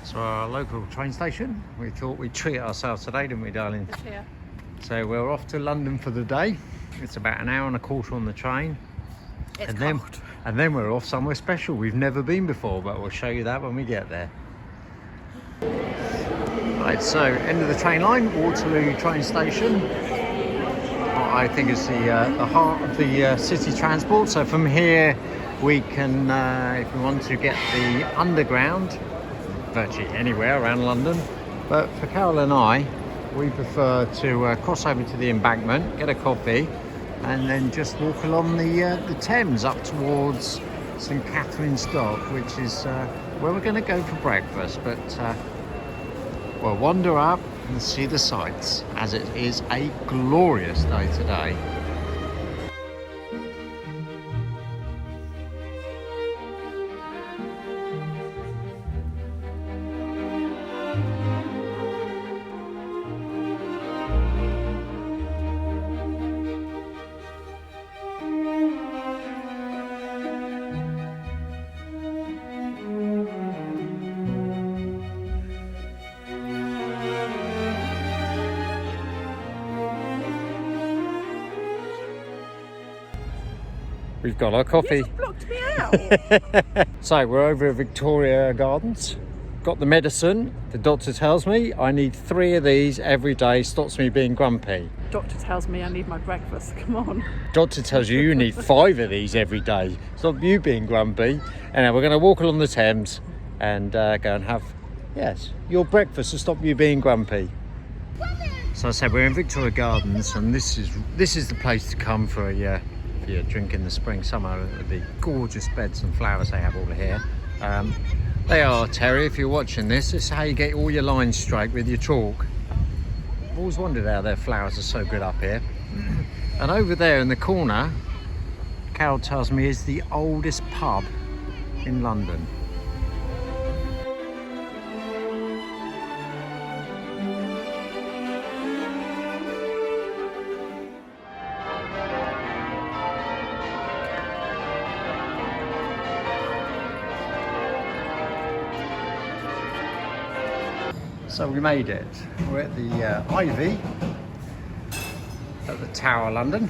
So our local train station, we thought we'd treat ourselves today, didn't we, darling? Yeah. So we're off to London for the day. It's about an hour and a quarter on the train. It's and cold. then we're off somewhere special we've never been before, but we'll show you that when we get there. Right, so end of the train line, Waterloo train station. I think it's the heart of the city transport. So from here we can, if we want to, get the underground virtually anywhere around London. But for Carol and I, we prefer to cross over to the embankment, get a coffee, and then just walk along the Thames up towards St Catherine's Dock, which is where we're going to go for breakfast. But we'll wander up and see the sights, as it is a glorious day today. We've got our coffee. You just blocked me out. So we're over at Victoria Gardens. Got the medicine. The doctor tells me I need 3 of these every day. Stops me being grumpy. Doctor tells me I need my breakfast. Come on. Doctor tells you you need 5 of these every day. Stop you being grumpy. And now we're going to walk along the Thames and go and have, yes, your breakfast to stop you being grumpy. So I said we're in Victoria Gardens, and this is the place to come for a drink in the spring, summer. The gorgeous beds and flowers they have all here. They are, Terry, if you're watching this is how you get all your lines straight with your chalk. I've always wondered how their flowers are so good up here. And over there in the corner, Carol tells me, is the oldest pub in London. So we made it. We're at the Ivy at the Tower, London.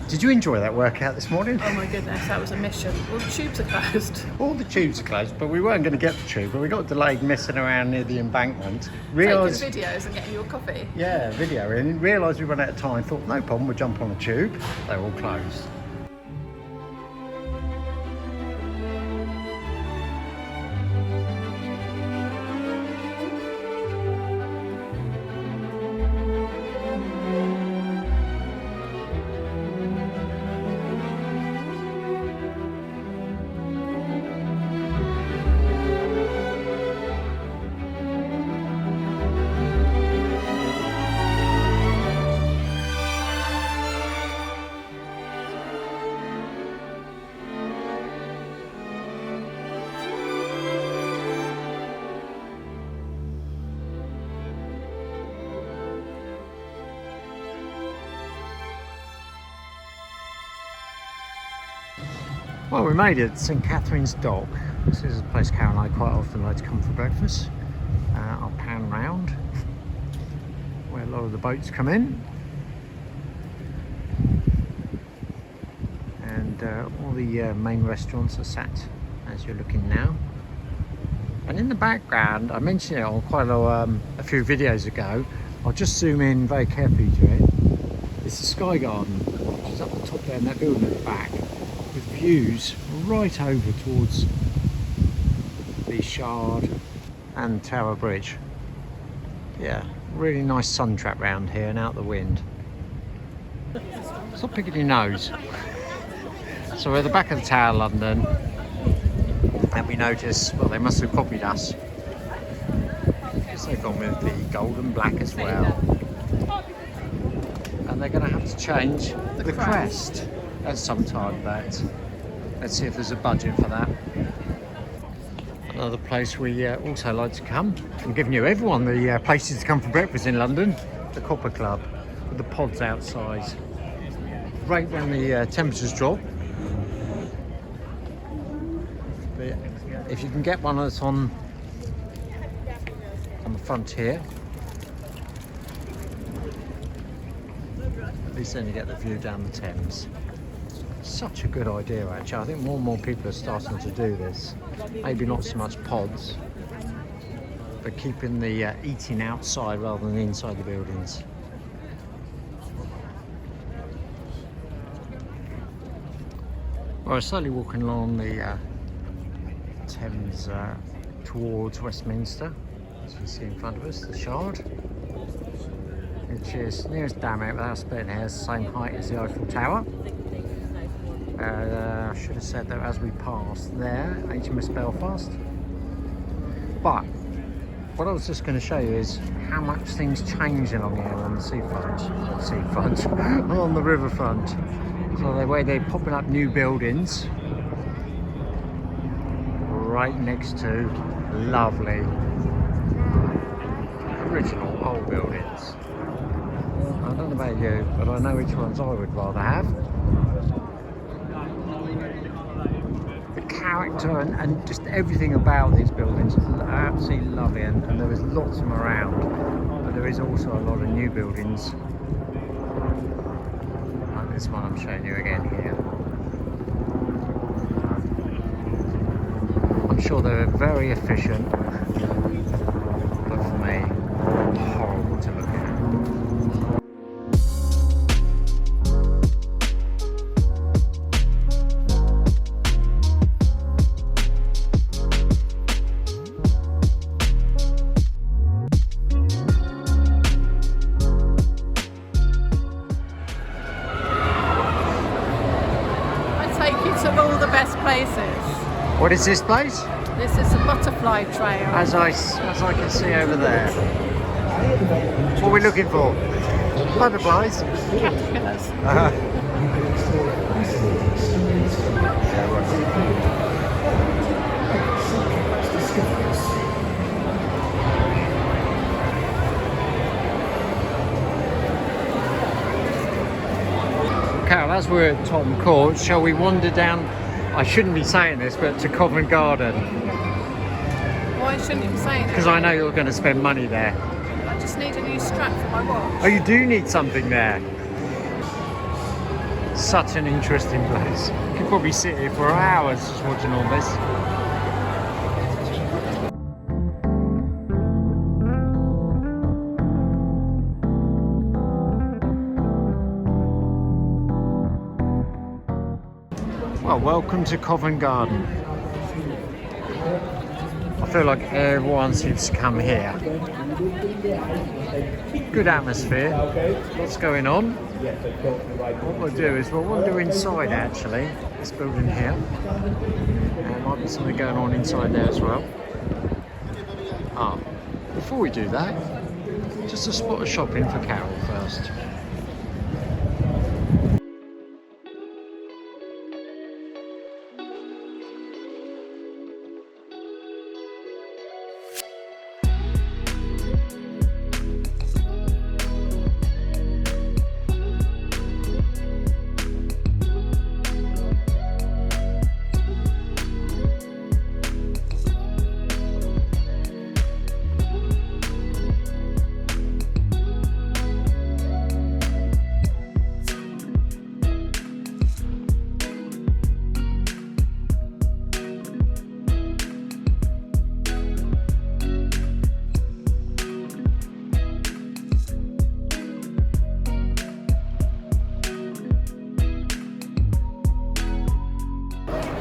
Did you enjoy that workout this morning? Oh my goodness, that was a mission. All the tubes are closed. All the tubes are closed, but we weren't going to get the tube, but we got delayed messing around near the embankment. Taking videos and getting you a coffee. Yeah, video, and realised we ran out of time. Thought, no problem, we'll jump on a tube. They were all closed. Well, we made it, St Catherine's Dock. This is a place Carol and I quite often like to come for breakfast. I'll pan round where a lot of the boats come in. And all the main restaurants are sat as you're looking now. And in the background, I mentioned it on quite a few videos ago, I'll just zoom in very carefully to it. It's the Sky Garden, which is up the top there in that building at the back, with views right over towards the Shard and Tower Bridge. Yeah, really nice sun trap round here and out the wind. Stop picking your nose. So we're at the back of the Tower, London, and we notice, well, they must have copied us, because they've gone with the gold and black as well. And they're going to have to change the crest at some time, but let's see if there's a budget for that. Another place we also like to come. I'm giving you everyone the places to come for breakfast in London. The Copper Club with the pods outside. Right when the temperatures drop. But if you can get one that's on on the front here. At least then you get the view down the Thames. Such a good idea actually. I think more and more people are starting to do this. Maybe not so much pods, but keeping the eating outside rather than inside the buildings. Well, we're slowly walking along the Thames towards Westminster, as we see in front of us, the Shard, which is nearest Dammit without splitting hairs, the same height as the Eiffel Tower. I should have said that as we passed there, HMS Belfast. But what I was just going to show you is how much things change along here on the seafront, on the riverfront. So the way they're popping up new buildings right next to lovely original old buildings. I don't know about you, but I know which ones I would rather have. The character and just everything about these buildings is absolutely lovely, and there is lots of them around, but there is also a lot of new buildings like this one I'm showing you again here. I'm sure they're very efficient, but for me, horrible to look at. What is this place? This is the Butterfly Trail. As I can see over there. What are we looking for? Butterflies? Caterpillars. Carol, as we're at Tottenham Court, shall we wander down, I shouldn't be saying this, but to Covent Garden? Why shouldn't you be saying it? Because I know you're going to spend money there. I just need a new strap for my watch. Oh, you do need something there. Such an interesting place. You could probably sit here for hours just watching all this. Well, welcome to Covent Garden. I feel like everyone seems to come here. Good atmosphere. What's going on? What we'll do is we'll wander inside actually, this building here. There might be something going on inside there as well. Before we do that, just a spot of shopping for Carol first.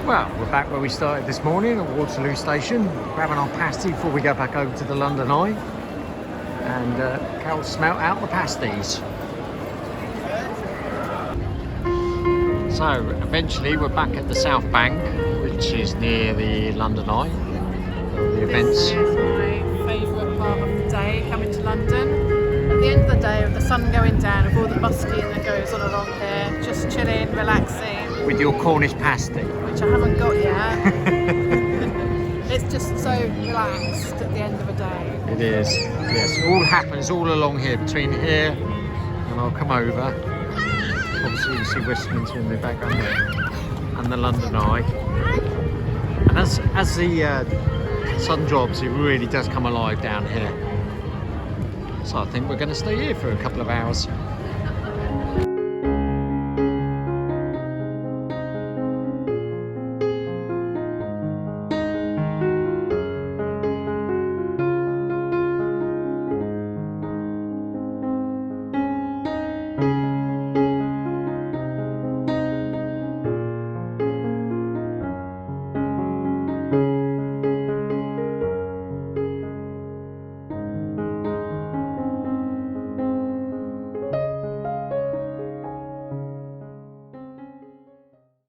Well, we're back where we started this morning at Waterloo Station, grabbing our pasty before we go back over to the London Eye. And Carol smelt out the pasties. So eventually we're back at the South Bank, which is near the London Eye. The events. This is my favourite part of the day, coming to London. At the end of the day, with the sun going down, with all the busking that goes on along here, just chilling, relaxing. With your Cornish pasty. Which I haven't got yet. It's just so relaxed at the end of a day. It is, yes. It all happens all along here, between here and I'll come over. Obviously you see Westminster in the background there, and the London Eye. And as the sun drops, it really does come alive down here. So I think we're going to stay here for a couple of hours.